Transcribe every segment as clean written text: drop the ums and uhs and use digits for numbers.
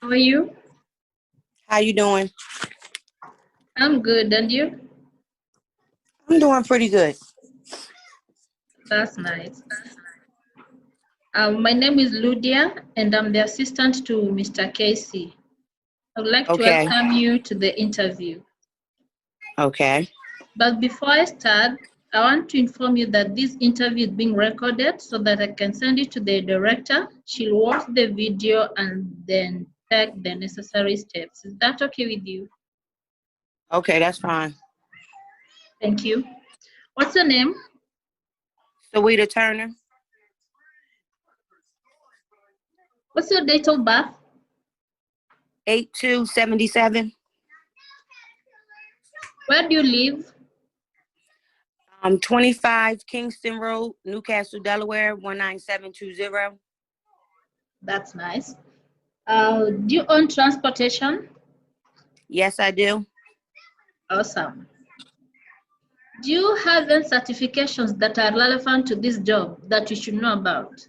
How are you? How you doing? I'm good, and you? I'm doing pretty good. That's nice. My name is Ludia, and I'm the assistant to Mr. Casey. I would like to Okay. welcome you to the interview. Okay. But before I start, I want to inform you that this interview is being recorded so that I can send it to the director. She'll watch the video and then take the necessary steps. Is that okay with you? Okay, that's fine. Thank you. What's your name? Sowete Turner, What's your date of birth? 8277. Where do you live? 25 Kingston Road, Newcastle, Delaware, 19720. That's nice. Do you own transportation? Yes, I do. Awesome. Do you have any certifications that are relevant to this job that you should know about?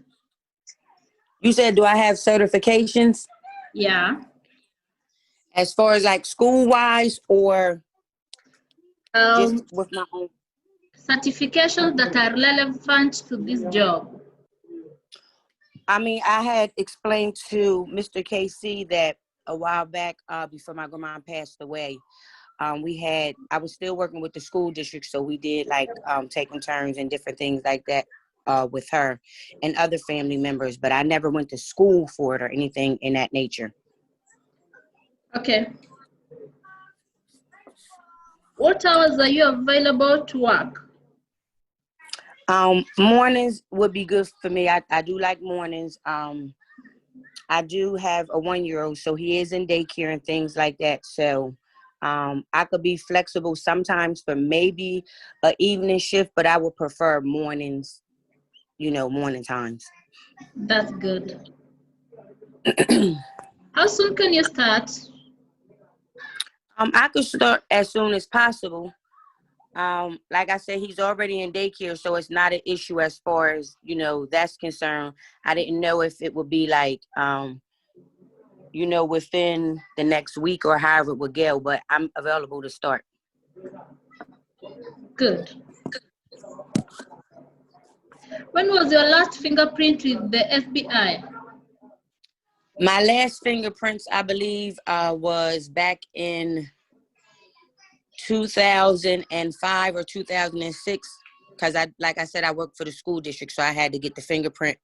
You said, do I have certifications Yeah. as far as like school wise or just Um, with my own? Certifications that are relevant to this job. I mean, I had explained to Mr. KC that a while back, before my grandma passed away, I was still working with the school district, so we did like taking turns and different things like that with her and other family members, but I never went to school for it or anything in that nature. Okay. What hours are you available to work? Mornings would be good for me. I do like mornings. I do have a 1-year-old, so he is in daycare and things like that. So I could be flexible sometimes for maybe an evening shift, but I would prefer mornings, morning times. That's good. How soon can you start? I could start as soon as possible. Like I said, he's already in daycare, so it's not an issue as far as, that's concerned. I didn't know if it would be like, within the next week or however it would go, but I'm available to start. Good. When was your last fingerprint with the FBI? My last fingerprints, I believe, was back in 2005 or 2006, because like I said, I worked for the school district, so I had to get the fingerprint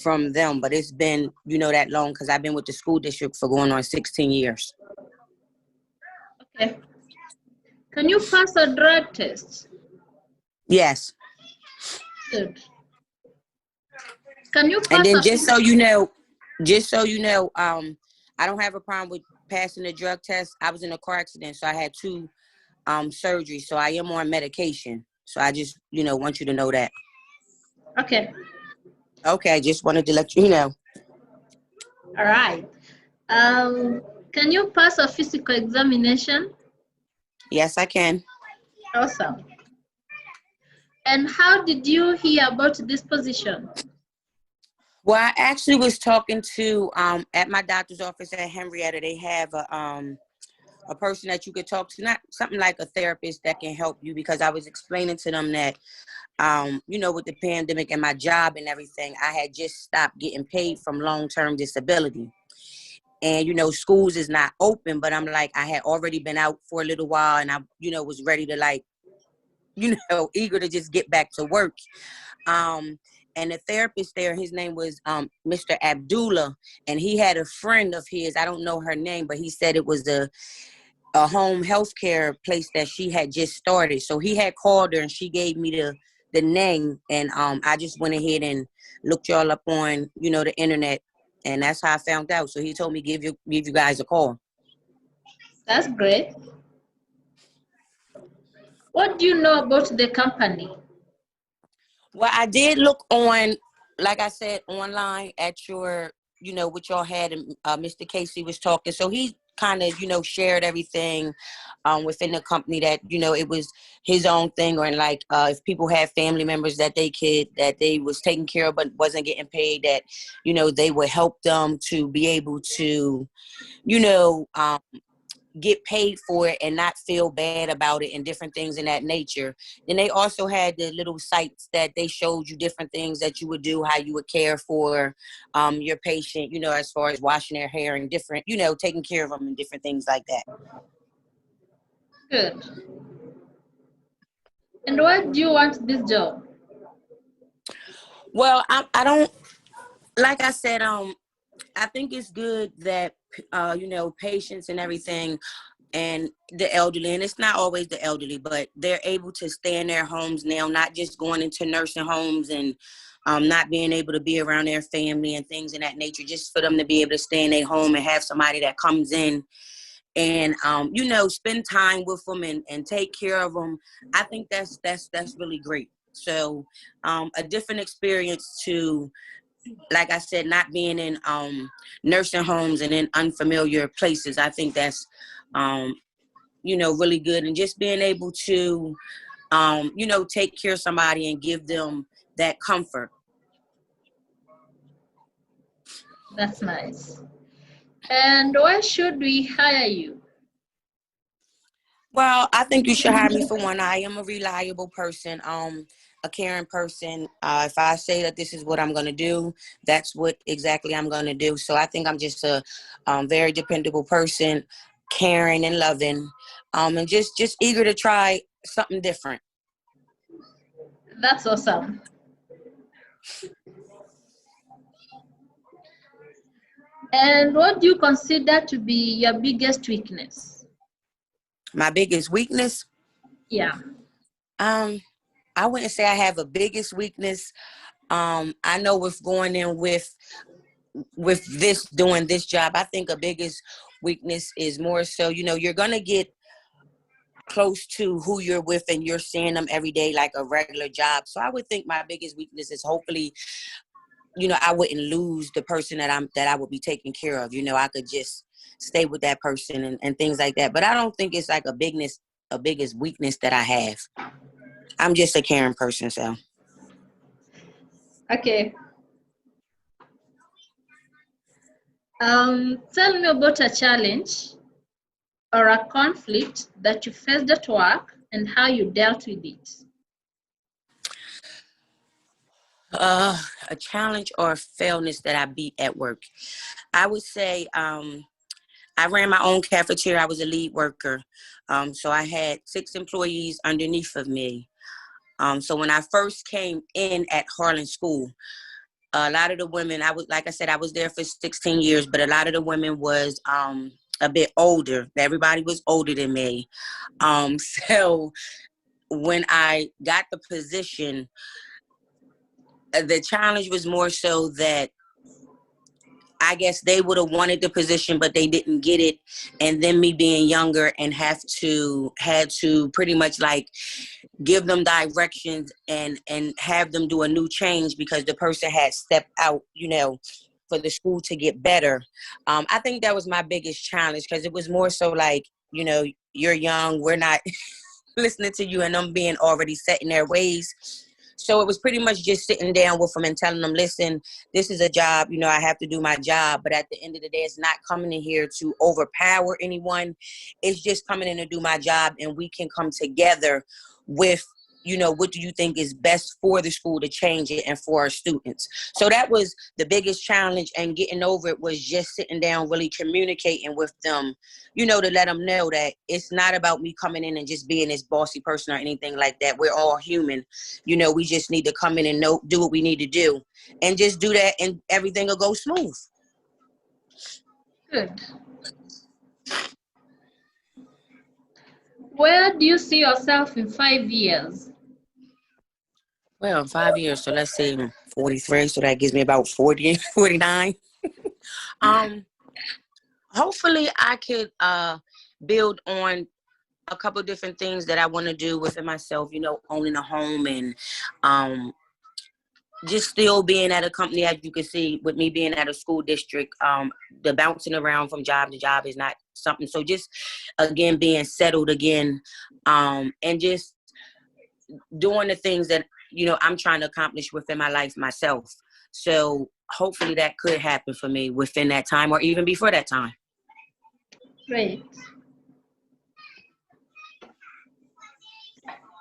from them. But it's been, that long because I've been with the school district for going on 16 years. Okay. Can you pass a drug test? Yes. Good. Can you pass And then a just so you know, I don't have a problem with passing the drug test. I was in a car accident, so I had 2 surgeries, so I am on medication. So I just, want you to know that. Okay. Okay, just wanted to let you know. All right. Can you pass a physical examination? Yes, I can. Awesome. And how did you hear about this position? Well, I actually was talking to at my doctor's office at Henrietta. They have a person that you could talk to, not something like a therapist that can help you, because I was explaining to them that with the pandemic and my job and everything, I had just stopped getting paid from long-term disability. And, schools is not open, but I'm like, I had already been out for a little while, and I, was ready to like, eager to just get back to work. And the therapist there, his name was Mr. Abdullah, and he had a friend of his, I don't know her name, but he said it was a home health care place that she had just started. So he had called her and she gave me the name, and I just went ahead and looked y'all up on, the internet, and that's how I found out. So he told me give you guys a call. That's great. What do you know about the company? Well, I did look on, like I said, online at your, what y'all had, and Mr. Casey was talking. So he kind of, shared everything within the company that, it was his own thing, or like if people had family members that they was taking care of but wasn't getting paid, that, they would help them to be able to, get paid for it and not feel bad about it and different things in that nature. Then they also had the little sites that they showed you different things that you would do, how you would care for your patient, as far as washing their hair and different, taking care of them and different things like that. Good. And why do you want this job? Well, I don't, like I said, I think it's good that, patients and everything, and the elderly, and it's not always the elderly, but they're able to stay in their homes now, not just going into nursing homes and not being able to be around their family and things in that nature, just for them to be able to stay in their home and have somebody that comes in and, spend time with them and take care of them. I think that's really great. So a different experience to, like I said, not being in nursing homes and in unfamiliar places. I think that's, really good. And just being able to, take care of somebody and give them that comfort. That's nice. And why should we hire you? Well, I think you should hire me for one. I am a reliable person, a caring person. If I say that this is what I'm going to do, that's what exactly I'm going to do. So I think I'm just a very dependable person, caring and loving, and just eager to try something different. That's awesome. And what do you consider to be your biggest weakness? My biggest weakness? Yeah. I wouldn't say I have a biggest weakness. I know with going in with this, doing this job, I think a biggest weakness is more so, you're going to get close to who you're with and you're seeing them every day like a regular job. So I would think my biggest weakness is hopefully, I wouldn't lose the person that I would be taking care of. I could just stay with that person and things like that. But I don't think it's like a biggest weakness that I have. I'm just a caring person, so. Okay. Tell me about a challenge or a conflict that you faced at work and how you dealt with it. A challenge or a failness that I beat at work. I would say I ran my own cafeteria. I was a lead worker. So I had 6 employees underneath of me. So when I first came in at Harlan School, a lot of the women, like I said, I was there for 16 years, but a lot of the women was a bit older. Everybody was older than me. So when I got the position, the challenge was more so that I guess they would have wanted the position, but they didn't get it. And then me being younger and had to pretty much like give them directions and have them do a new change because the person had stepped out, for the school to get better. I think that was my biggest challenge because it was more so like, you're young, we're not listening to you and them being already set in their ways. So it was pretty much just sitting down with them and telling them, listen, this is a job, I have to do my job. But at the end of the day, it's not coming in here to overpower anyone. It's just coming in to do my job, and we can come together with, what do you think is best for the school to change it and for our students. So that was the biggest challenge, and getting over it was just sitting down, really communicating with them, to let them know that it's not about me coming in and just being this bossy person or anything like that. We're all human. We just need to come in and do what we need to do and just do that, and everything will go smooth. Good. Where do you see yourself in 5 years? Well, in 5 years, so let's say 43, so that gives me about 40, 49. Hopefully I could build on a couple different things that I want to do within myself, owning a home and just still being at a company. As you can see, with me being at a school district, the bouncing around from job to job is not something. So just, again, being settled again, and just doing the things that, I'm trying to accomplish within my life myself. So hopefully that could happen for me within that time or even before that time. Great.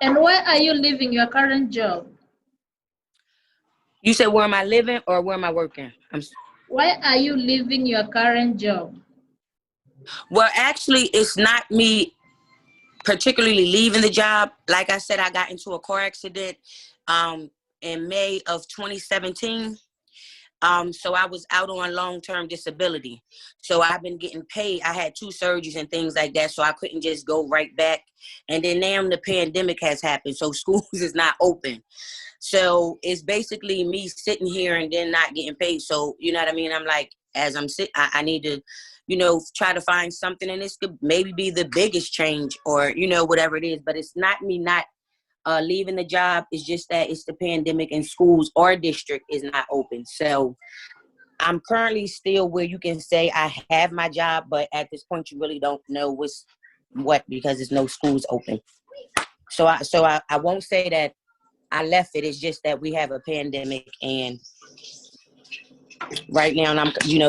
And where are you living your current job? You said where am I living or where am I working? Why are you leaving your current job? Well, actually, it's not me particularly leaving the job. Like I said, I got into a car accident in May of 2017. So I was out on long-term disability. So I've been getting paid. I had 2 surgeries and things like that, so I couldn't just go right back. And then now the pandemic has happened, so schools is not open. So it's basically me sitting here and then not getting paid. So, you know what I mean? I'm like, as I'm sitting, I need to, try to find something. And this could maybe be the biggest change or, whatever it is. But it's not me not leaving the job. It's just that it's the pandemic and schools or district is not open. So I'm currently still where you can say I have my job. But at this point, you really don't know what's what because there's no schools open. So I won't say that I left it. It's just that we have a pandemic, and right now,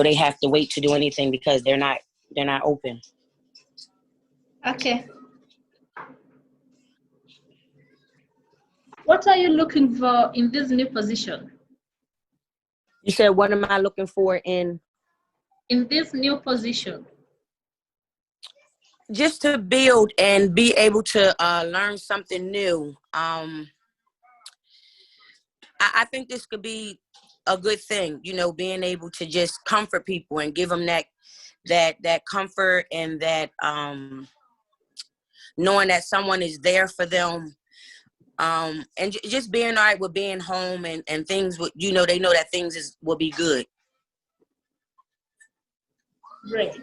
they have to wait to do anything because they're not open. Okay. What are you looking for in this new position? You said, what am I looking for in this new position? Just to build and be able to learn something new. I think this could be a good thing, being able to just comfort people and give them that comfort and that knowing that someone is there for them, and just being all right with being home and things. They know that things will be good. Great.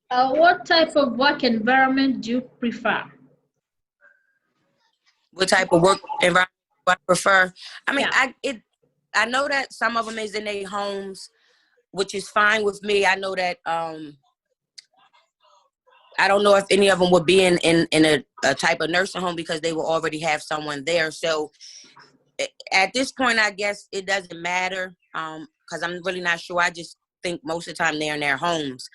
What type of work environment do you prefer? What type of work environment do I prefer? I mean, Yeah. I know that some of them is in their homes, which is fine with me. I know that I don't know if any of them would be in a type of nursing home because they will already have someone there. So at this point, I guess it doesn't matter because I'm really not sure. I just think most of the time they're in their homes.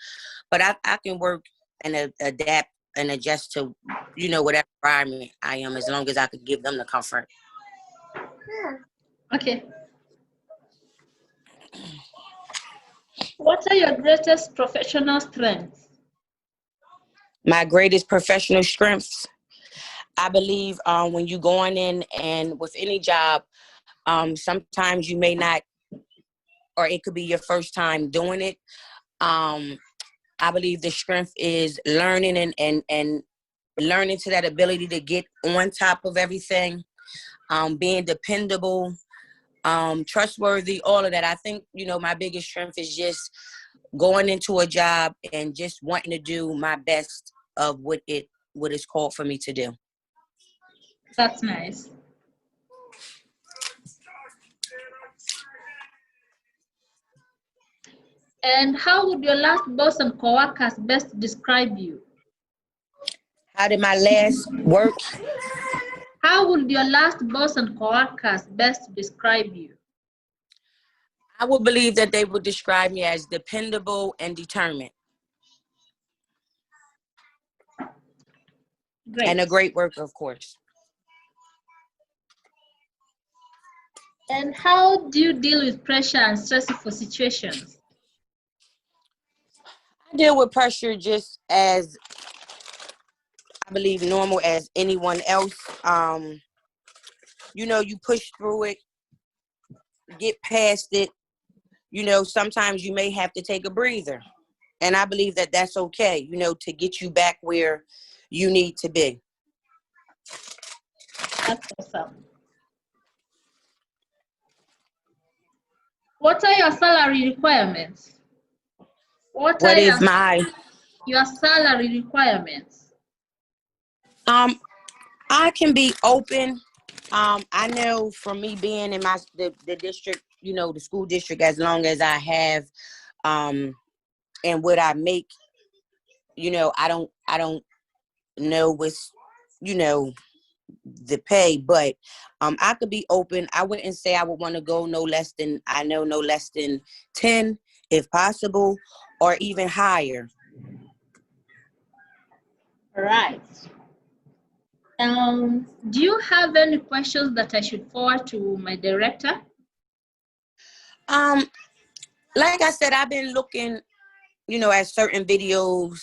But I can work and adapt and adjust to, whatever environment I am, as long as I could give them the comfort. Okay. What are your greatest professional strengths? My greatest professional strengths, I believe, when you're going in and with any job, sometimes you may not, or it could be your first time doing it. I believe the strength is learning and learning to that ability to get on top of everything, being dependable, trustworthy, all of that. I think, my biggest strength is just going into a job and just wanting to do my best of what is called for me to do. That's nice. And how would your last boss and co-workers best describe you? How did my last work? How would your last boss and co-workers best describe you? I would believe that they would describe me as dependable and determined. Great. And a great worker, of course. And how do you deal with pressure and stressful situations? I deal with pressure just as, I believe, normal as anyone else. You push through it, get past it. Sometimes you may have to take a breather. And I believe that that's okay, to get you back where you need to be. That's awesome. What are your salary requirements? What are Is your salary requirements? I can be open. I know from me being in the district, the school district, as long as I have and what I make, you know, I don't know what's, you know, the pay, but I could be open. I wouldn't say I would want to go no less than 10 if possible, or even higher. All right. Do you have any questions that I should forward to my director? Like I said, I've been looking, you know, at certain videos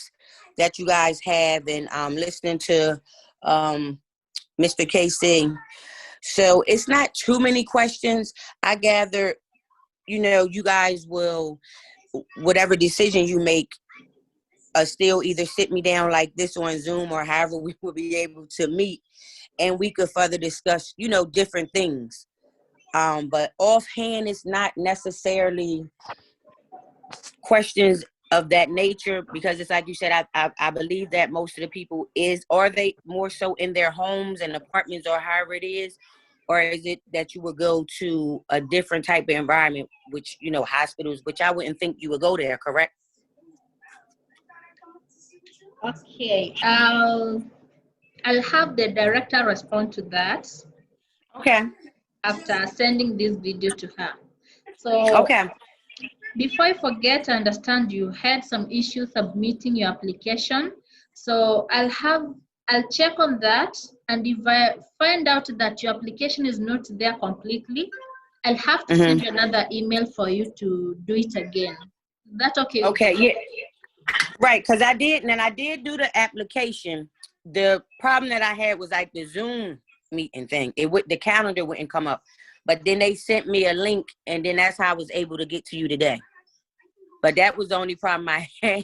that you guys have, and listening to Mr. KC. So it's not too many questions. I gather, you know, you guys will, whatever decision you make, still either sit me down like this on Zoom, or however we will be able to meet, and we could further discuss, you know, different things. But offhand, it's not necessarily questions of that nature, because it's like you said, I believe that most of the people are they more so in their homes and apartments, or however it is, or is it that you would go to a different type of environment, which, you know, hospitals, which I wouldn't think you would go there, correct? Okay, I'll have the director respond to that. Okay. After sending this video to her. So Okay. before I forget, I understand you had some issues submitting your application. So I'll check on that, and if I find out that your application is not there completely, I'll have to send you another email for you to do it again. Is that okay? Okay, yeah. Right, because I did do the application. The problem that I had was like the Zoom meeting thing. The calendar wouldn't come up. But then they sent me a link, and then that's how I was able to get to you today. But that was the only problem I had.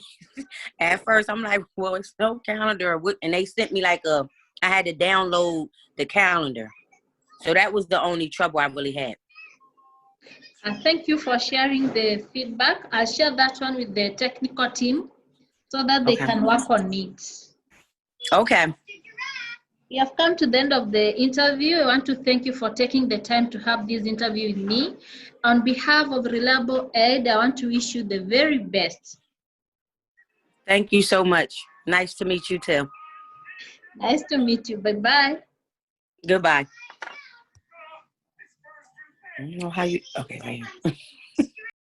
At first, I'm like, well, it's no calendar. And they sent me I had to download the calendar. So that was the only trouble I really had. Thank you for sharing the feedback. I'll share that one with the technical team so that they can work on it. Okay. We have come to the end of the interview. I want to thank you for taking the time to have this interview with me. On behalf of Reliable Aid, I want to wish you the very best. Thank you so much. Nice to meet you too. Nice to meet you. Bye-bye. Goodbye. I don't know how you, okay, right here.